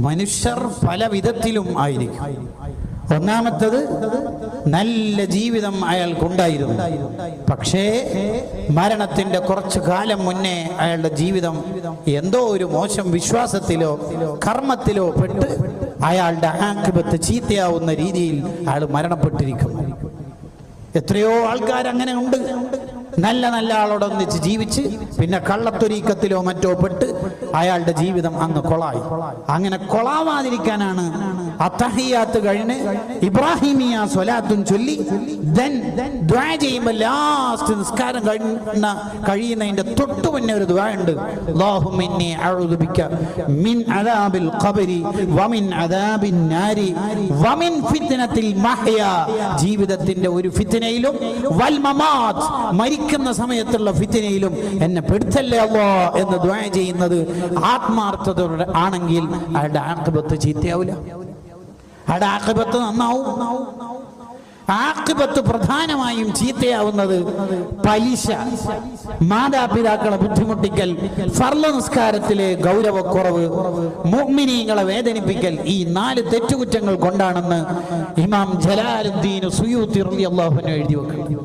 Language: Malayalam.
മനുഷ്യർ പല വിധത്തിലും ആയിരിക്കും. ഒന്നാമത്തത്, നല്ല ജീവിതം അയാൾക്കുണ്ടായിരുന്നു. പക്ഷേ മരണത്തിന്റെ കുറച്ചു കാലം മുന്നേ അയാളുടെ ജീവിതം എന്തോ ഒരു മോശം വിശ്വാസത്തിലോ കർമ്മത്തിലോ പെട്ട് അയാളുടെ ആഖിബത്ത് ചീത്തയാവുന്ന രീതിയിൽ അയാൾ മരണപ്പെട്ടിരിക്കുന്നു. എത്രയോ ആൾക്കാർ അങ്ങനെ ഉണ്ട്. നല്ല നല്ല ആളോടൊന്നിച്ച് ജീവിച്ച് പിന്നെ കള്ളത്തൊരീക്കത്തിലോ മറ്റോ പെട്ട് അയാളുടെ ജീവിതം അങ്ങ് കൊളായി. അങ്ങനെ കൊളാവാതിരിക്കാനാണ് അത്തഹിയാത്ത് കഴിഞ്ഞ് ഇബ്രാഹിമിയ സ്വലാത്തും ചൊല്ലി ദുആ ചെയ്യുമ്പോൾ ലാസ്റ്റ് നിസ്കാരം കഴിയുന്നതിന്റെ തൊട്ടു മുന്നേ ഒരു ദുആ ഉണ്ട്. അല്ലാഹുമ്മ ഇന്നി അഊദു ബിക മിൻ അദാബിൽ ഖബരി വമിൻ അദാബിൻ നാരി വമിൻ ഫിത്നത്തിൽ മഹ്യാ, ജീവിതത്തിന്റെ ഒരു ഫിത്നയിലും വൽ മമാത്, മരിക്കുന്ന സമയത്തുള്ള ഫിത്നയിലും എന്നെ പെടുത്തല്ലേ അല്ലാഹ് എന്ന് ദുആ ചെയ്യുന്നത് ആത്മാർത്ഥതയോടെ ആണെങ്കിൽ അയാളുടെ ആഖിബത്ത് ചീത്തയാവില്ല, അയാളുടെ ആഖിബത്ത് നന്നാവും. ആഖിബത്ത് പ്രധാനമായും ചീത്തയാവുന്നത് പലിശ, മാതാപിതാക്കളെ ബുദ്ധിമുട്ടിക്കൽ, ഫർള് നിസ്കാരത്തിലെ ഗൗരവക്കുറവ്, മുഅ്മിനീങ്ങളെ വേദനിപ്പിക്കൽ, ഈ 4 തെറ്റുകുറ്റങ്ങൾ കൊണ്ടാണെന്ന് ഇമാം ജലാലുദ്ദീൻ സുയൂത്തി റളിയല്ലാഹു അൻഹു എഴുതി വെക്കുന്നു.